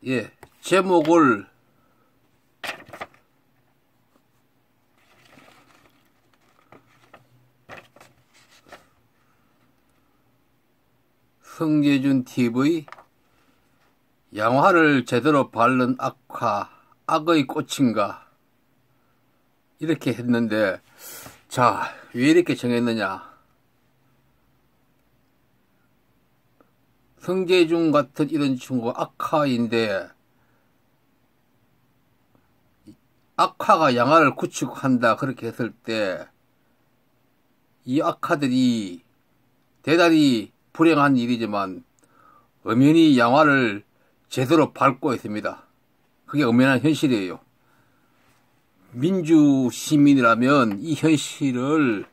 예, 제목을 성재준 TV 양화를 제대로 바른 악화, 악의 꽃인가 이렇게 했는데, 자, 왜 이렇게 정했느냐. 성재준 같은 이런 친구가 악화인데, 악화가 양화를 구축한다 그렇게 했을 때 이 악화들이 대단히 불행한 일이지만 엄연히 양화를 제대로 밟고 있습니다. 그게 엄연한 현실이에요. 민주 시민이라면 이 현실을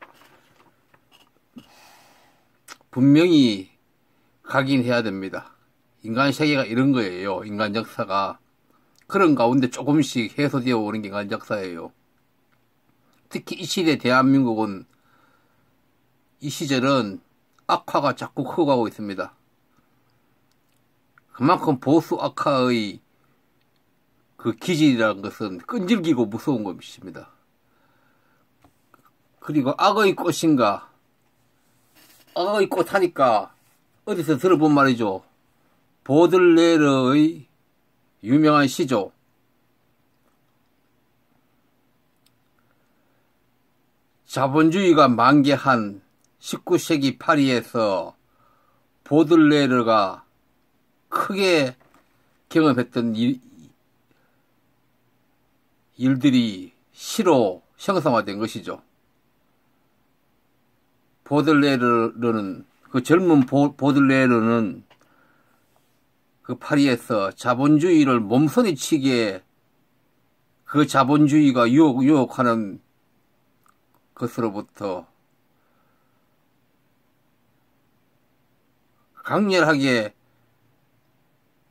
분명히 각인해야 됩니다. 인간 세계가 이런 거예요. 인간 역사가. 그런 가운데 조금씩 해소되어 오는 게 인간 역사예요. 특히 이 시대 대한민국은, 이 시절은 악화가 자꾸 커가고 있습니다. 그만큼 보수 악화의 그 기질이라는 것은 끈질기고 무서운 것입니다. 그리고 악의 꽃인가, 악의 꽃 하니까 어디서 들어본 말이죠. 보들레르의 유명한 시죠. 자본주의가 만개한 19세기 파리에서 보들레르가 크게 경험했던 일들이 시로 형상화된 것이죠. 보들레르는, 그 젊은 보들레르는 그 파리에서 자본주의를 몸서리치게 그 자본주의가 유혹하는 것으로부터 강렬하게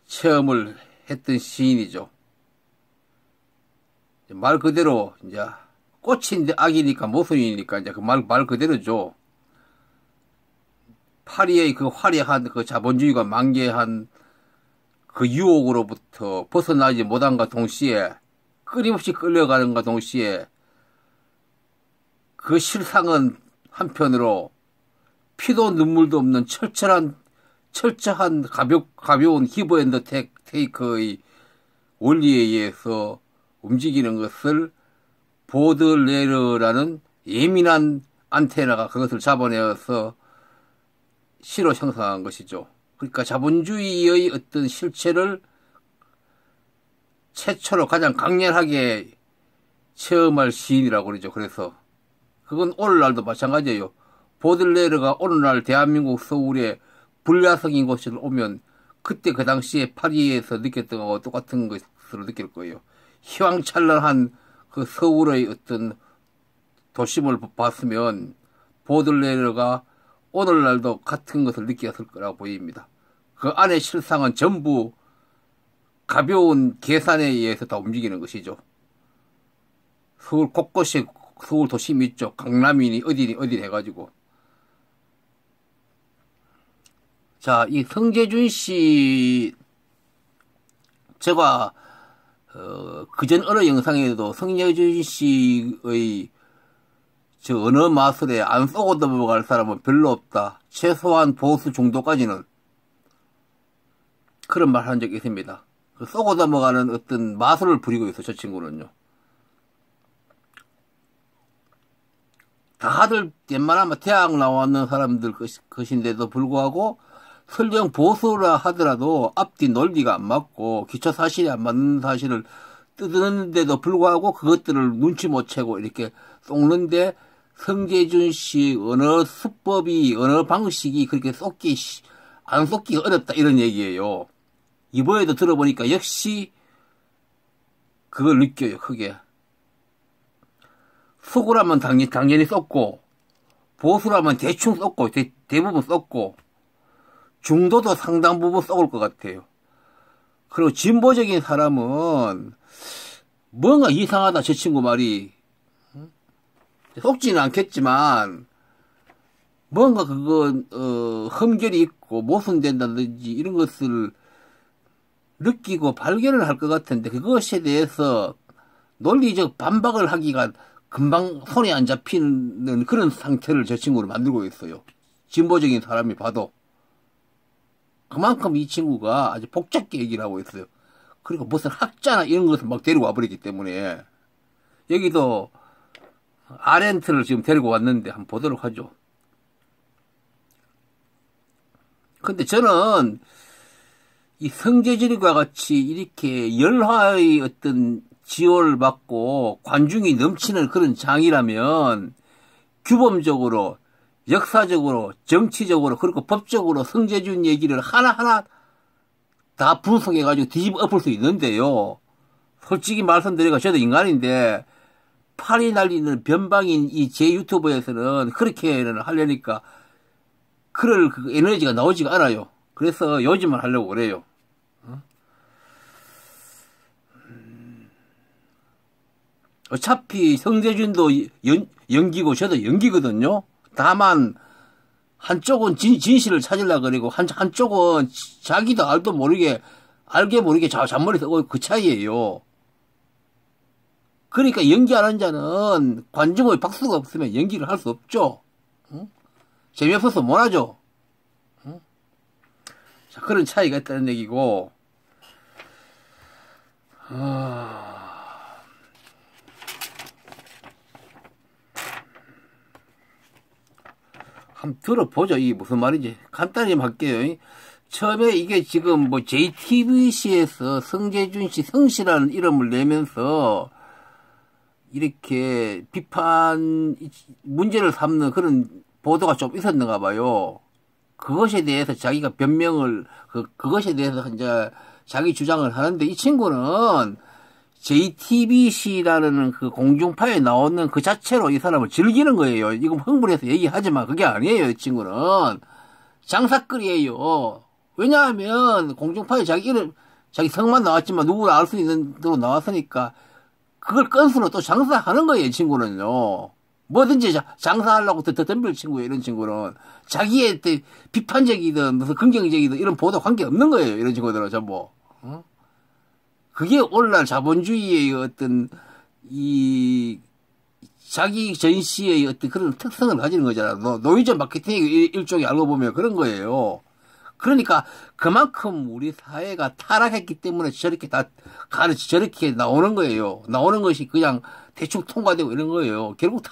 체험을 했던 시인이죠. 말 그대로 이제 꽃인데 악이니까 모순이니까 이제 그 말 그대로죠. 파리의 그 화려한 그 자본주의가 만개한 그 유혹으로부터 벗어나지 못한과 동시에, 끊임없이 끌려가는가 동시에, 그 실상은 한편으로 피도 눈물도 없는 철저한 가벼운 기브 앤더 테이크의 원리에 의해서 움직이는 것을 보들레르라는 예민한 안테나가 그것을 잡아내어서 시로 형성한 것이죠. 그러니까 자본주의의 어떤 실체를 최초로 가장 강렬하게 체험할 시인이라고 그러죠. 그래서 그건 오늘날도 마찬가지예요. 보들레르가 오늘날 대한민국 서울에 불야성인 곳을 오면 그때 그 당시에 파리에서 느꼈던 것과 똑같은 것으로 느낄 거예요. 희왕찬란한 그 서울의 어떤 도심을 봤으면 보들레르가 오늘날도 같은 것을 느꼈을 거라고 보입니다. 그 안의 실상은 전부 가벼운 계산에 의해서 다 움직이는 것이죠. 서울 곳곳에 서울 도심이 있죠. 강남이니 어디니 해가지고. 자, 이 성재준 씨, 제가 그전 어느 영상에도 성재준 씨의 저 언어 마술에 안 쏘고 넘어갈 사람은 별로 없다. 최소한 보수 정도까지는. 그런 말 한 적이 있습니다. 그 쏘고 넘어가는 어떤 마술을 부리고 있어, 저 친구는요. 다들 웬만하면 대학 나왔는 사람들 것인데도 불구하고 설령 보수라 하더라도 앞뒤 논리가 안 맞고 기초 사실이 안 맞는 사실을 뜯는데도 불구하고 그것들을 눈치 못 채고 이렇게 쏙는데, 성재준 씨 언어 수법이, 언어 방식이 그렇게 안 쏟기가 어렵다 이런 얘기예요. 이번에도 들어보니까 역시 그걸 느껴요, 크게. 수구라면 당연히 썼고, 보수라면 대충 썼고, 대부분 썼고, 중도도 상당 부분 썩을 것 같아요. 그리고 진보적인 사람은 뭔가 이상하다, 저 친구 말이. 속지는 않겠지만 뭔가 그건 흠결이 있고 모순된다든지 이런 것을 느끼고 발견을 할 것 같은데 그것에 대해서 논리적 반박을 하기가 금방 손에 안 잡히는 그런 상태를 저 친구를 만들고 있어요. 진보적인 사람이 봐도. 그만큼 이 친구가 아주 복잡하게 얘기를 하고 있어요. 그리고 무슨 학자나 이런 것을 막 데리고 와버리기 때문에 여기도 아렌트를 지금 데리고 왔는데 한번 보도록 하죠. 근데 저는 이 성재준과 같이 이렇게 열화의 어떤 지원을 받고 관중이 넘치는 그런 장이라면 규범적으로, 역사적으로, 정치적으로, 그리고 법적으로 성재준 얘기를 하나하나 다 분석해가지고 뒤집어 엎을 수 있는데요. 솔직히 말씀드리고 저도 인간인데 팔이 날리는 변방인 이 제 유튜브에서는 그렇게는 하려니까 그럴 그 에너지가 나오지가 않아요. 그래서 요즘만 하려고 그래요. 어차피 성재준도 연기고 저도 연기거든요. 다만 한쪽은 진실을 찾으려고 그러고 한쪽은 자기도 알게 모르게 잔머리 쓰고 그 차이예요. 그러니까 연기 안 한 자는 관중의 박수가 없으면 연기를 할 수 없죠. 응? 재미없어서 못하죠. 응? 자, 그런 차이가 있다는 얘기고. 한번 들어보죠. 이게 무슨 말인지. 간단히 좀 할게요. 처음에 이게 지금 뭐 JTBC에서 성재준 씨, 성씨라는 이름을 내면서 이렇게 비판, 문제를 삼는 그런 보도가 좀 있었는가 봐요. 그것에 대해서 자기가 변명을, 그것에 대해서 이제 자기 주장을 하는데 이 친구는 JTBC라는 그 공중파에 나오는 그 자체로 이 사람을 즐기는 거예요. 이거 흥분해서 얘기하지만 그게 아니에요. 이 친구는 장사거리예요. 왜냐하면 공중파에 자기 이름, 자기 성만 나왔지만 누구나 알 수 있는 대로 나왔으니까 그걸 건수로 또 장사하는 거예요. 이 친구는요. 뭐든지 장사하려고 더 덤빌 친구예요. 이런 친구는 자기의 비판적이든 무슨 긍정적이든 이런 보도 관계 없는 거예요. 이런 친구들은 전부. 그게 오늘날 자본주의의 어떤 이 자기 전시의 어떤 그런 특성을 가지는 거잖아. 노이즈 마케팅의 일종의 알고 보면 그런 거예요. 그러니까 그만큼 우리 사회가 타락했기 때문에 저렇게 저렇게 나오는 거예요. 나오는 것이 그냥 대충 통과되고 이런 거예요. 결국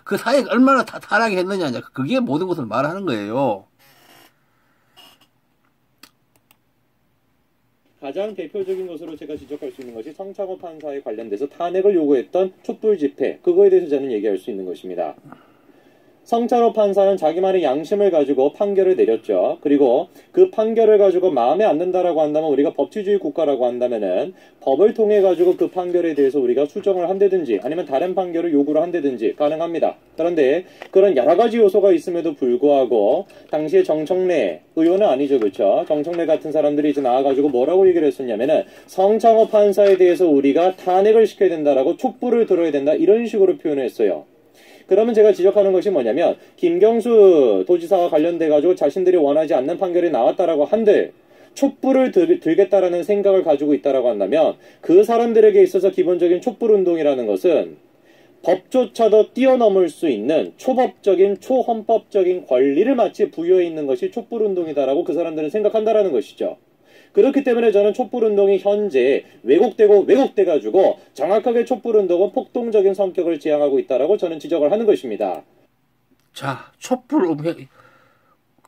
그 사회가 얼마나 타락했느냐. 그게 모든 것을 말하는 거예요. 가장 대표적인 것으로 제가 지적할 수 있는 것이 성창호 판사에 관련돼서 탄핵을 요구했던 촛불 집회, 그거에 대해서 저는 얘기할 수 있는 것입니다. 성창호 판사는 자기만의 양심을 가지고 판결을 내렸죠. 그리고 그 판결을 가지고 마음에 안 든다라고 한다면 우리가 법치주의 국가라고 한다면은 법을 통해 가지고 그 판결에 대해서 우리가 수정을 한다든지 아니면 다른 판결을 요구를 한다든지 가능합니다. 그런데 그런 여러 가지 요소가 있음에도 불구하고 당시에 정청래 의원은 아니죠, 그렇죠? 정청래 같은 사람들이 이제 나와가지고 뭐라고 얘기를 했었냐면은 성창호 판사에 대해서 우리가 탄핵을 시켜야 된다라고 촛불을 들어야 된다 이런 식으로 표현을 했어요. 그러면 제가 지적하는 것이 뭐냐면 김경수 도지사와 관련돼가지고 자신들이 원하지 않는 판결이 나왔다라고 한들 촛불을 들겠다라는 생각을 가지고 있다라고 한다면 그 사람들에게 있어서 기본적인 촛불운동이라는 것은 법조차도 뛰어넘을 수 있는 초법적인 초헌법적인 권리를 마치 부여해 있는 것이 촛불운동이다라고 그 사람들은 생각한다라는 것이죠. 그렇기 때문에 저는 촛불운동이 현재 왜곡돼가지고 정확하게 촛불운동은 폭동적인 성격을 지향하고 있다라고 저는 지적을 하는 것입니다. 자,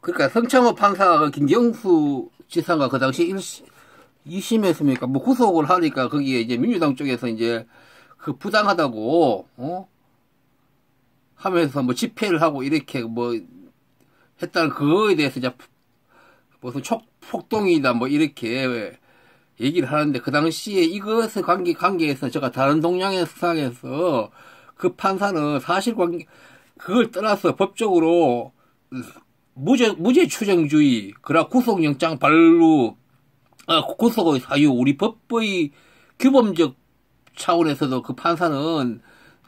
그러니까 성창호 판사가 김경수 지사가 그 당시 2심했습니까? 뭐 구속을 하니까 거기에 이제 민주당 쪽에서 이제 그 부당하다고, 하면서 뭐 집회를 하고 이렇게 뭐 했다는 그거에 대해서 이제 무슨 폭동이다 뭐 이렇게 얘기를 하는데 그 당시에 이것의 관계에서 제가 다른 동양의 수상에서 그 판사는 사실관계 그걸 떠나서 법적으로 무죄 추정주의 그러나 구속영장 발부 구속의 사유 우리 법의 규범적 차원에서도 그 판사는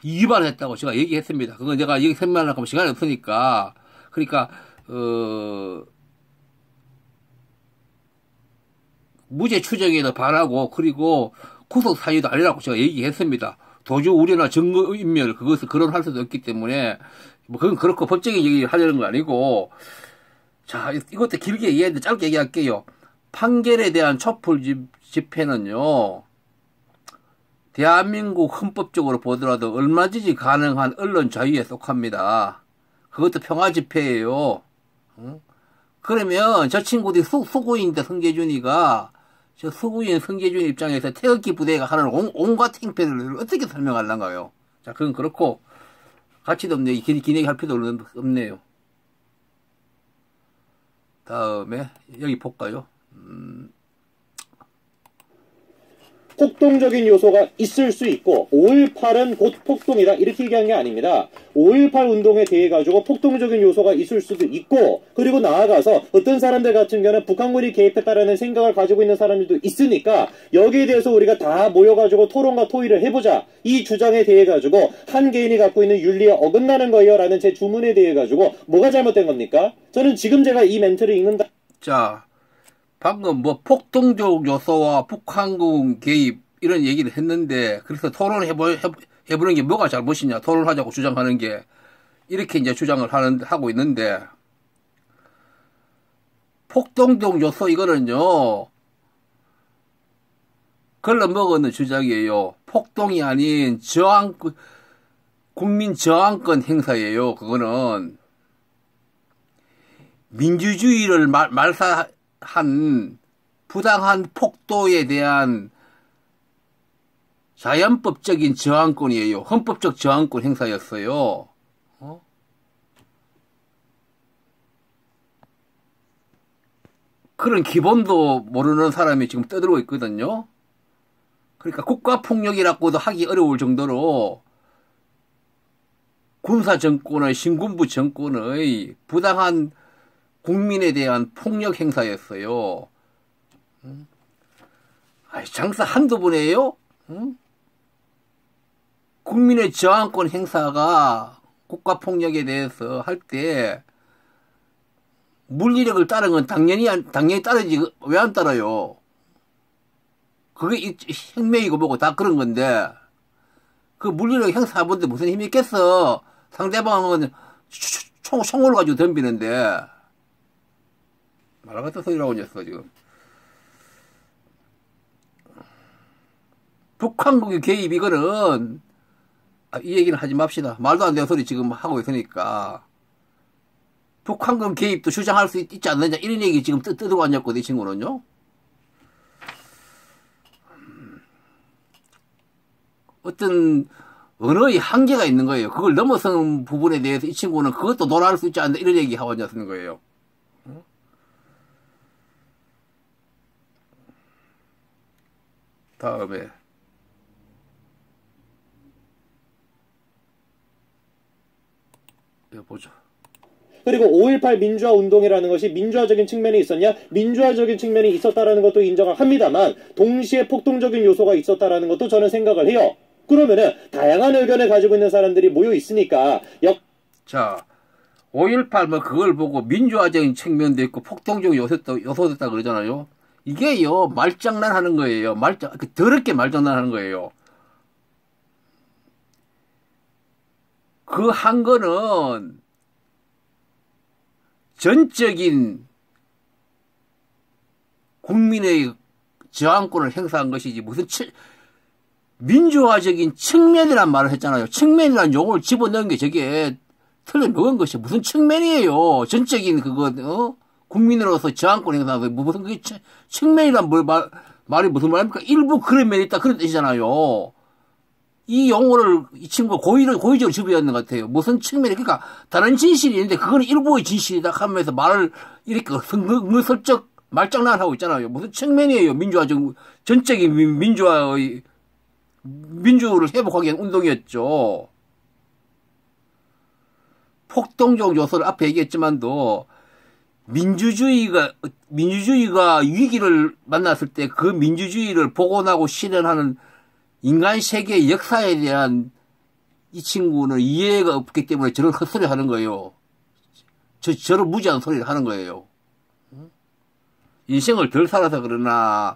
위반했다고 제가 얘기했습니다. 그건 내가 여기 설명하려고 하면 시간이 없으니까 그러니까 무죄 추정에도 반하고 그리고 구속 사유도 아니라고 제가 얘기했습니다. 도주 우려나 증거인멸 그것을 거론할 수도 없기 때문에 뭐 그건 그렇고 법적인 얘기를 하려는 건 아니고 자 이것도 길게 얘기했는데 짧게 얘기할게요. 판결에 대한 촛불 집회는요. 대한민국 헌법적으로 보더라도 얼마든지 가능한 언론 자유에 속합니다. 그것도 평화 집회예요. 그러면 저 친구들이 수구인데 성계준이가 저 수구인 성계준 입장에서 태극기 부대가 하는 온갖 행패를 어떻게 설명하려는가요? 자, 그건 그렇고 가치도 없네요. 긴 얘기할 필요도 없네요. 다음에 여기 볼까요? 폭동적인 요소가 있을 수 있고 5.18은 곧 폭동이다 이렇게 얘기한 게 아닙니다. 5.18 운동에 대해 가지고 폭동적인 요소가 있을 수도 있고 그리고 나아가서 어떤 사람들 같은 경우는 북한군이 개입했다라는 생각을 가지고 있는 사람들도 있으니까 여기에 대해서 우리가 다 모여가지고 토론과 토의를 해보자. 이 주장에 대해 가지고 한 개인이 갖고 있는 윤리에 어긋나는 거예요 라는 제 주문에 대해 가지고 뭐가 잘못된 겁니까? 저는 지금 제가 이 멘트를 읽는다. 자, 방금 뭐 폭동적 요소와 북한군 개입 이런 얘기를 했는데 그래서 토론해보는 게 뭐가 잘못이냐 토론하자고 주장하는 게 이렇게 이제 주장을 하고 있는데 폭동적 요소 이거는요 걸러먹었는 주장이에요. 폭동이 아닌 국민 저항권 행사예요. 그거는 민주주의를 말살한 부당한 폭도에 대한 자연법적인 저항권이에요. 헌법적 저항권 행사였어요. 그런 기본도 모르는 사람이 지금 떠들고 있거든요. 그러니까 국가폭력이라고도 하기 어려울 정도로 군사정권의 신군부 정권의 부당한 국민에 대한 폭력 행사였어요. 장사 한두 번이에요? 국민의 저항권 행사가 국가폭력에 대해서 할 때 물리력을 따른 건 당연히 따르지 왜 안 따라요? 그게 혁명이고 뭐고 다 그런 건데 그 물리력 행사하는데 무슨 힘이 있겠어? 상대방은 총을 가지고 덤비는데 말 같은 소리라고 했어 지금. 북한국의 개입 이거는 이 얘기는 하지 맙시다. 말도 안 되는 소리 지금 하고 있으니까 북한군 개입도 주장할 수 있지 않느냐 이런 얘기 지금 뜨고 앉았거든 이 친구는요. 어떤 언어의 한계가 있는 거예요. 그걸 넘어선 부분에 대해서 이 친구는 그것도 논할 수 있지 않나 이런 얘기 하고 앉았는 거예요. 다음에 이거 보죠. 그리고 5.18 민주화 운동이라는 것이 민주화적인 측면이 있었냐? 민주화적인 측면이 있었다라는 것도 인정을 합니다만 동시에 폭동적인 요소가 있었다라는 것도 저는 생각을 해요. 그러면은 다양한 의견을 가지고 있는 사람들이 모여 있으니까 자 5.18 뭐 그걸 보고 민주화적인 측면도 있고 폭동적 요소됐다 그러잖아요. 이게요 말장난 하는 거예요. 더럽게 말장난 하는 거예요. 그 한 거는 전적인 국민의 저항권을 행사한 것이지 무슨 민주화적인 측면이란 말을 했잖아요. 측면이란 용어를 집어넣은 게 저게 틀려먹은 것이 무슨 측면이에요. 전적인 그거 국민으로서 저항권 행사한 거 무슨 그게 측면이란 말이 무슨 말입니까? 일부 그런 면이 있다 그런 뜻이잖아요. 이 용어를 이 친구가 고의적으로 집어넣는 것 같아요. 무슨 측면이 그러니까 다른 진실이 있는데 그거는 일부의 진실이다 하면서 말을 이렇게 슬쩍 말장난을 하고 있잖아요. 무슨 측면이에요. 민주화적 전적인 민주를 회복하기 위한 운동이었죠. 폭동적 요소를 앞에 얘기했지만도 민주주의가 위기를 만났을 때 그 민주주의를 복원하고 실현하는 인간 세계의 역사에 대한 이 친구는 이해가 없기 때문에 저런 헛소리 하는 거예요. 저런 무지한 소리를 하는 거예요. 인생을 덜 살아서 그러나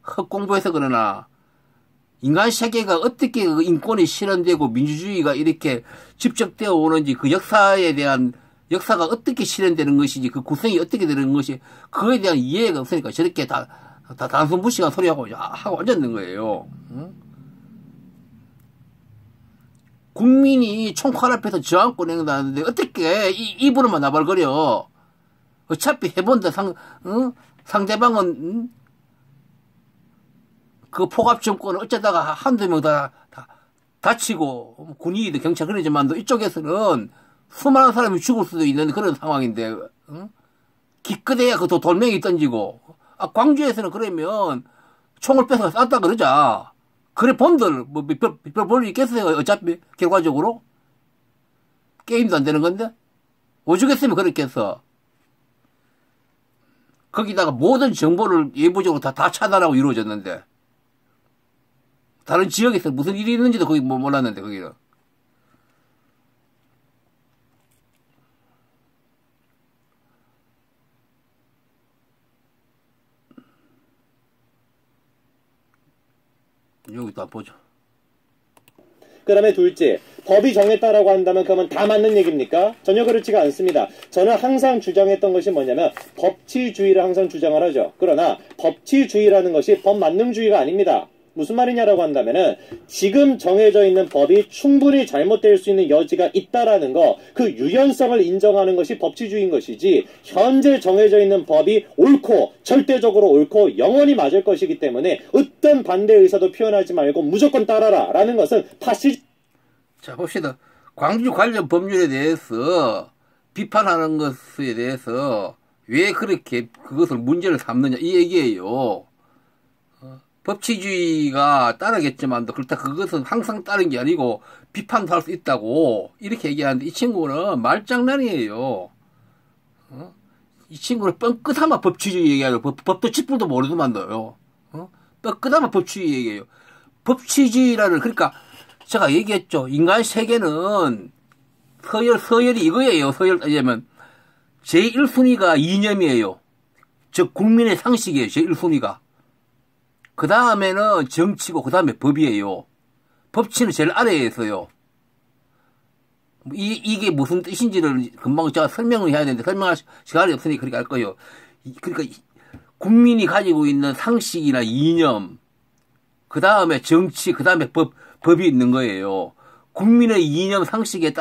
헛공부해서 그러나 인간 세계가 어떻게 그 인권이 실현되고 민주주의가 이렇게 집적되어 오는지 그 역사에 대한 역사가 어떻게 실현되는 것인지 그 구성이 어떻게 되는 것이 그거에 대한 이해가 없으니까 저렇게 다 단순 무식한 소리하고 앉았는 거예요. 응? 국민이 총칼 앞에서 저항권 행사하는데 어떻게 입으로만 나발거려. 어차피 해본다 상대방은 그 포갑 정권은 어쩌다가 한두 명 다 다치고 군인이든 경찰 그러지만 이쪽에서는 수많은 사람이 죽을 수도 있는 그런 상황인데 기껏해야 그 돌멩이 던지고 광주에서는 그러면 총을 뺏어 쐈다 그러자. 그래 본들 별 볼 일 있겠어요. 어차피 결과적으로 게임도 안 되는 건데 오죽했으면 그랬겠어. 거기다가 모든 정보를 예부적으로 다 차단하고 이루어졌는데 다른 지역에서 무슨 일이 있는지도 거기 몰랐는데 거기는. 여기 또 보죠. 그 다음에 둘째, 법이 정했다라고 한다면 그러면 다 맞는 얘기입니까? 전혀 그렇지가 않습니다. 저는 항상 주장했던 것이 뭐냐면 법치주의를 항상 주장을 하죠. 그러나 법치주의라는 것이 법만능주의가 아닙니다. 무슨 말이냐라고 한다면은 지금 정해져 있는 법이 충분히 잘못될 수 있는 여지가 있다라는 거, 그 유연성을 인정하는 것이 법치주의인 것이지 현재 정해져 있는 법이 옳고 절대적으로 옳고 영원히 맞을 것이기 때문에 어떤 반대 의사도 표현하지 말고 무조건 따라라 라는 것은 파시. 자 봅시다. 광주 관련 법률에 대해서 비판하는 것에 대해서 왜 그렇게 그것을 문제를 삼느냐 이 얘기예요. 법치주의가 따르겠지만도 그렇다 그것은 항상 따른 게 아니고 비판도 할 수 있다고 이렇게 얘기하는데 이 친구는 말장난이에요. 이 친구는 뻥끗하면 법치주의 얘기하고 법도 쥐뿔도 모르더만요. 뻥끗하면 법치주의 얘기해요. 법치주의라는 그러니까 제가 얘기했죠. 인간 세계는 서열이 이거예요. 서열 따지면 제1순위가 이념이에요. 즉 국민의 상식이에요. 제1순위가. 그 다음에는 정치고 그 다음에 법이에요. 법치는 제일 아래에 있어요. 이게 무슨 뜻인지를 금방 제가 설명을 해야 되는데 설명할 시간이 없으니 그렇게 할 거예요. 그러니까 국민이 가지고 있는 상식이나 이념, 그 다음에 정치, 그 다음에 법이 있는 거예요. 국민의 이념 상식의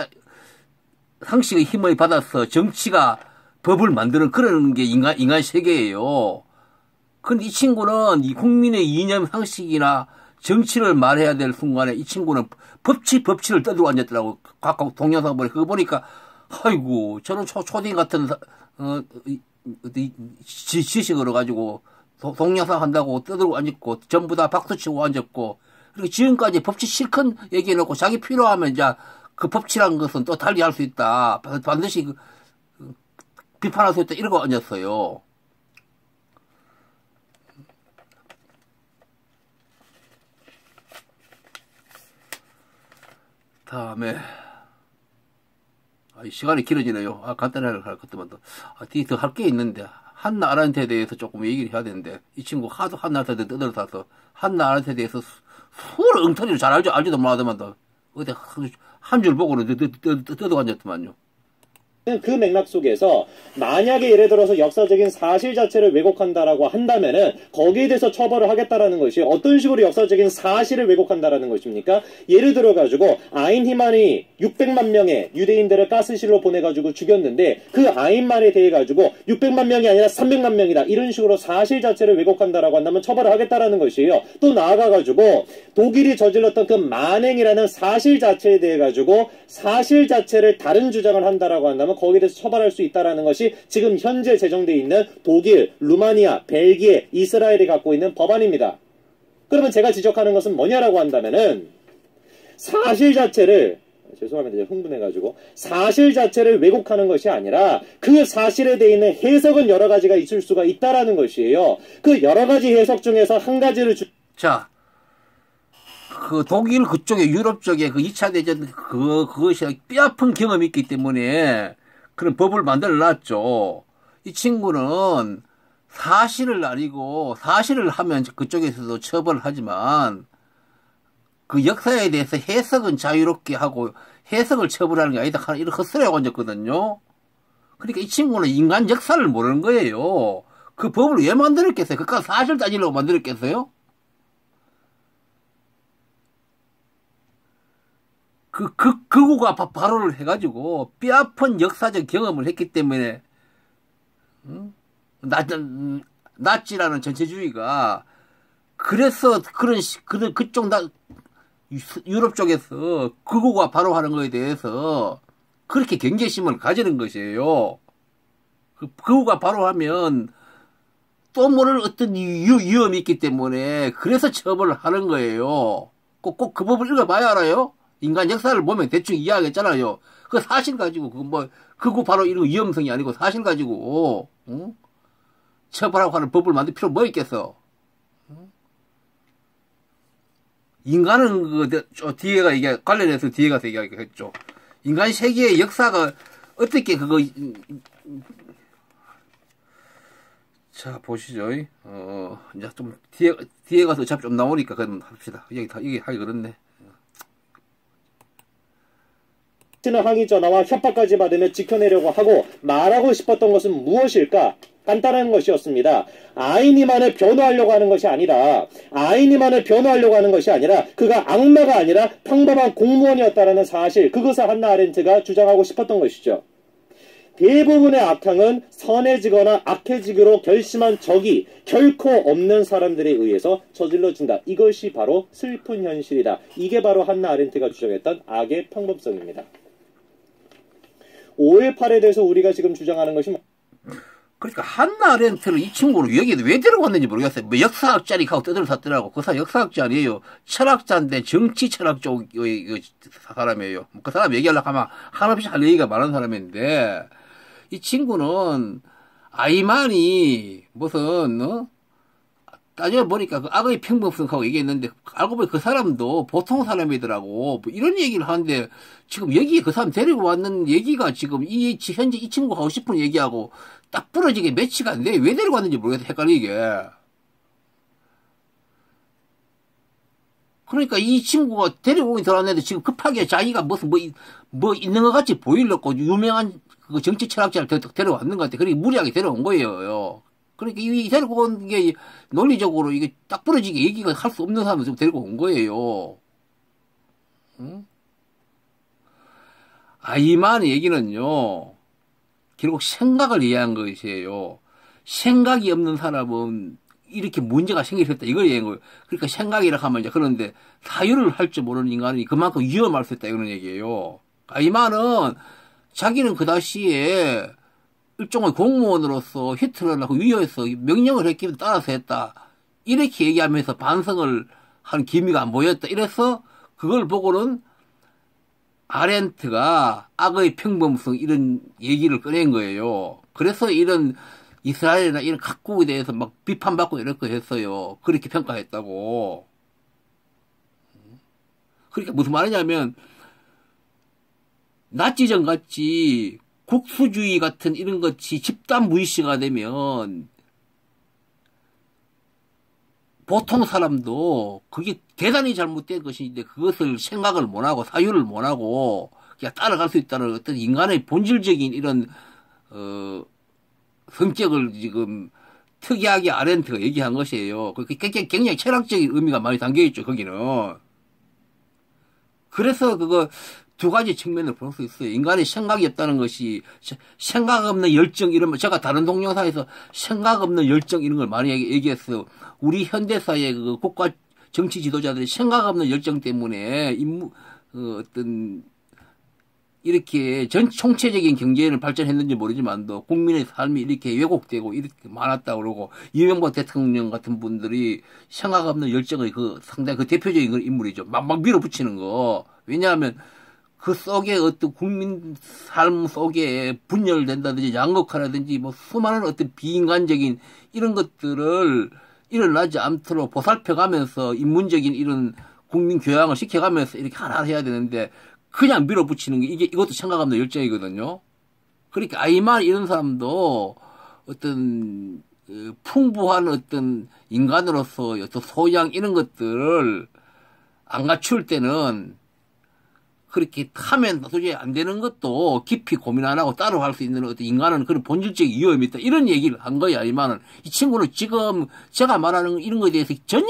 힘을 받아서 정치가 법을 만드는 그런 게 인간 세계예요. 근데 이 친구는 이 국민의 이념 상식이나 정치를 말해야 될 순간에 이 친구는 법치를 떠들고 앉았더라고. 각각 동영상 보니 그거 보니까 아이고 저는 초딩 같은 지식으로 가지고 동영상 한다고 떠들고 앉았고 전부 다 박수치고 앉았고 그리고 지금까지 법치 실컷 얘기해놓고 자기 필요하면 이제 그 법치란 것은 또 달리 할 수 있다. 반드시 비판할 수 있다. 이러고 앉았어요. 다음에 시간이 길어지네요. 간단하게 할 것도만 더 할 게 있는데 한나 아란트에 대해서 조금 얘기를 해야 되는데 이 친구 하도 한나 아란트에 떠들어서 한나 아란트에 대해서 수를 엉터리로 잘 알지도 못하더만 어디 한 줄 보고는 떠들고 앉았더만요. 그 맥락 속에서 만약에 예를 들어서 역사적인 사실 자체를 왜곡한다라고 한다면은 거기에 대해서 처벌을 하겠다라는 것이 어떤 식으로 역사적인 사실을 왜곡한다라는 것입니까? 예를 들어 가지고 아인히만이 600만 명의 유대인들을 가스실로 보내가지고 죽였는데 그 아인만에 대해 가지고 600만 명이 아니라 300만 명이다 이런 식으로 사실 자체를 왜곡한다라고 한다면 처벌을 하겠다라는 것이에요. 또 나아가 가지고 독일이 저질렀던 그 만행이라는 사실 자체에 대해 가지고 사실 자체를 다른 주장을 한다라고 한다면 거기에 대해서 처벌할 수 있다는 것이 지금 현재 제정되어 있는 독일, 루마니아, 벨기에, 이스라엘이 갖고 있는 법안입니다. 그러면 제가 지적하는 것은 뭐냐라고 한다면은 사실 자체를 죄송합니다. 흥분해가지고 사실 자체를 왜곡하는 것이 아니라 그 사실에 대해 있는 해석은 여러 가지가 있을 수가 있다라는 것이에요. 그 여러 가지 해석 중에서 한 가지를 자, 그 독일 그쪽에 유럽 쪽에 그 2차 대전 그것이 뼈아픈 경험이 있기 때문에 그런 법을 만들어 놨죠. 이 친구는 사실을 아니고 사실을 하면 그쪽에서도 처벌을 하지만 그 역사에 대해서 해석은 자유롭게 하고 해석을 처벌하는 게 아니다 하는 이런 헛소리가 얹었거든요. 그러니까 이 친구는 인간 역사를 모르는 거예요. 그 법을 왜 만들었겠어요? 그니까 사실 따지려고 만들었겠어요? 극우가 발언을 해가지고 뼈아픈 역사적 경험을 했기 때문에 나치라는 전체주의가 그래서 그쪽 유럽 쪽에서 극우가 발언하는 거에 대해서 그렇게 경계심을 가지는 것이에요. 극우가 발언하면 또 모를 어떤 위험이 있기 때문에 그래서 처벌을 하는 거예요. 꼭 그 법을 읽어봐야 알아요. 인간 역사를 보면 대충 이해하겠잖아요. 그 사실 가지고 극우 발언 이런 위험성이 아니고 사실 가지고 처벌하고 하는 법을 만들 필요 뭐 있겠어? 인간은 뒤에가 이게 관련해서 뒤에 가서 얘기하겠죠. 인간 세계의 역사가 어떻게 자 보시죠. 이제 좀 뒤에 가서 어차피 좀 나오니까 그럼 합시다. 여기 하기 그렇네. 는 항의 전화와 협박까지 받으며 지켜내려고 하고 말하고 싶었던 것은 무엇일까? 간단한 것이었습니다. 아이니만을 변호하려고 하는 것이 아니라 그가 악마가 아니라 평범한 공무원이었다라는 사실, 그것을 한나 아렌트가 주장하고 싶었던 것이죠. 대부분의 악행은 선해지거나 악해지기로 결심한 적이 결코 없는 사람들에 의해서 저질러진다. 이것이 바로 슬픈 현실이다. 이게 바로 한나 아렌트가 주장했던 악의 평범성입니다. 5.18에 대해서 우리가 지금 주장하는 것이 그러니까 한나 아렌트를 이 친구를 여기에 왜 데려왔는지 모르겠어요. 뭐 역사학자니까 떠들었더라고. 그 사람 역사학자 아니에요. 철학자인데 정치 철학 쪽의 사람이에요. 그 사람 얘기하려고 하면 한없이 할 얘기가 많은 사람인데 이 친구는 아이만이 무슨 따져보니까 그 악의 평범성하고 얘기했는데 알고 보니 그 사람도 보통 사람이더라고. 뭐 이런 얘기를 하는데 지금 여기에 그 사람 데리고 왔는 얘기가 지금 현재 이 친구가 하고 싶은 얘기하고 딱 부러지게 매치가 안 돼. 왜 데리고 왔는지 모르겠어. 헷갈리게. 그러니까 이 친구가 데리고 오긴 들어왔는데 지금 급하게 자기가 무슨 뭐 있는 것 같이 보이려고 유명한 그 정치 철학자를 데려왔는 것 같아. 그러니까 무리하게 데려온 거예요. 그러니까 이 데리고 온 게 논리적으로 이게 딱 부러지게 얘기가 할 수 없는 사람을 지금 데리고 온 거예요. 응? 아이만의 얘기는요, 결국 생각을 이해한 것이에요. 생각이 없는 사람은 이렇게 문제가 생길 수 있다. 이걸 얘기한 거예요. 그러니까 생각이라 하면 이제 그런데 사유를 할 줄 모르는 인간이 그만큼 위험할 수 있다. 이런 얘기예요. 아이만은 자기는 그 당시에 일종의 공무원으로서 히틀러라고 위협해서 명령을 했기 따라서 했다. 이렇게 얘기하면서 반성을 한 기미가 안 보였다. 이래서 그걸 보고는 아렌트가 악의 평범성 이런 얘기를 꺼낸 거예요. 그래서 이런 이스라엘이나 이런 각국에 대해서 막 비판받고 이렇게 했어요. 그렇게 평가했다고. 그러니까 무슨 말이냐면 나치전 같이 국수주의 같은 이런 것이 집단 무의식화가 되면 보통 사람도 그게 대단히 잘못된 것인데 그것을 생각을 못하고 사유를 못하고 그냥 따라갈 수 있다는 어떤 인간의 본질적인 이런 성격을 지금 특이하게 아렌트가 얘기한 것이에요. 굉장히 철학적인 의미가 많이 담겨있죠. 거기는. 그래서 그거 두 가지 측면을 볼 수 있어요. 인간의 생각이 없다는 것이 생각 없는 열정 이런 제가 다른 동영상에서 생각 없는 열정 이런 걸 많이 얘기했어요. 우리 현대사의 그 국가 정치 지도자들이 생각 없는 열정 때문에 어떤 이렇게 총체적인 경제를 발전했는지 모르지만도 국민의 삶이 이렇게 왜곡되고 이렇게 많았다고 그러고 이명박 대통령 같은 분들이 생각 없는 열정의 상당히 그 대표적인 인물이죠. 막 밀어붙이는 거. 왜냐하면 그 속에 어떤 국민 삶 속에 분열된다든지 양극화라든지 뭐 수많은 어떤 비인간적인 이런 것들을 일어나지 않도록 보살펴가면서 인문적인 이런 국민 교양을 시켜가면서 이렇게 하나 해야 되는데 그냥 밀어붙이는 게 이것도 생각 없는 열정이거든요. 그러니까 아이만 이런 사람도 어떤 풍부한 어떤 인간으로서 어떤 소양 이런 것들을 안 갖출 때는 그렇게 하면 도저히 안 되는 것도 깊이 고민 안 하고 따로 할 수 있는 어떤 인간은 그런 본질적인 위험이 있다. 이런 얘기를 한 거야지만은 이 친구는 지금 제가 말하는 이런 거에 대해서 전혀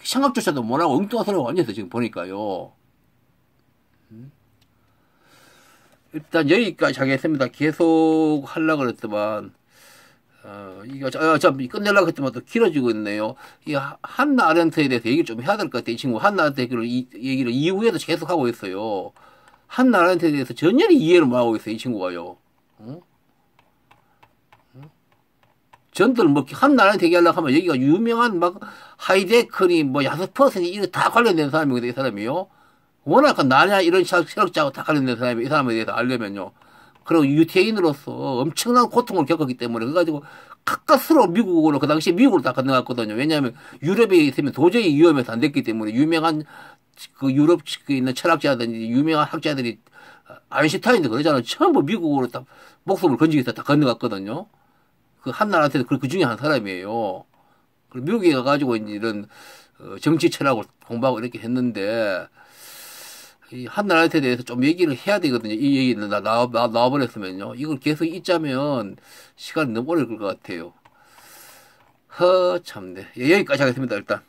생각조차도 못하고 엉뚱한 소리가 완전히 지금 보니까요. 일단 여기까지 하겠습니다. 계속 하려고 그랬더만, 이거, 끝내려고 했더만 또 길어지고 있네요. 이 한나 아렌트에 대해서 얘기를 좀 해야 될 것 같아요. 이 친구 한나 아렌트 얘기를 이후에도 계속 하고 있어요. 한나 아렌트에 대해서 전혀 이해를 못하고 있어요. 이 친구가요. 응? 전들 뭐 한나 아렌트 얘기하려고 하면 여기가 유명한 막 하이데크니 뭐 야스퍼스니 이거 다 관련된 사람이거든요. 이 사람이요. 워낙 나냐 이런 철학자하고 다 관련된 사람이 이 사람에 대해서 알려면요. 그리고 유태인으로서 엄청난 고통을 겪었기 때문에 그래가지고 가까스로 미국으로 그 당시에 미국으로 다 건너갔거든요. 왜냐하면 유럽에 있으면 도저히 위험해서 안 됐기 때문에 유명한 그 유럽 있는 철학자든지 유명한 학자들이 아인슈타인도 그러잖아요. 전부 미국으로 다 목숨을 건지기 위해서 다 건너갔거든요. 그 한나라한테도 그 중에 한 사람이에요. 그리고 미국에 가가지고 이제 이런 정치 철학을 공부하고 이렇게 했는데 이 한나라한테 대해서 좀 얘기를 해야 되거든요. 이 얘기는 나와버렸으면요. 이걸 계속 잊자면 시간이 너무 오래 걸릴 것 같아요. 참네. 여기까지 하겠습니다, 일단.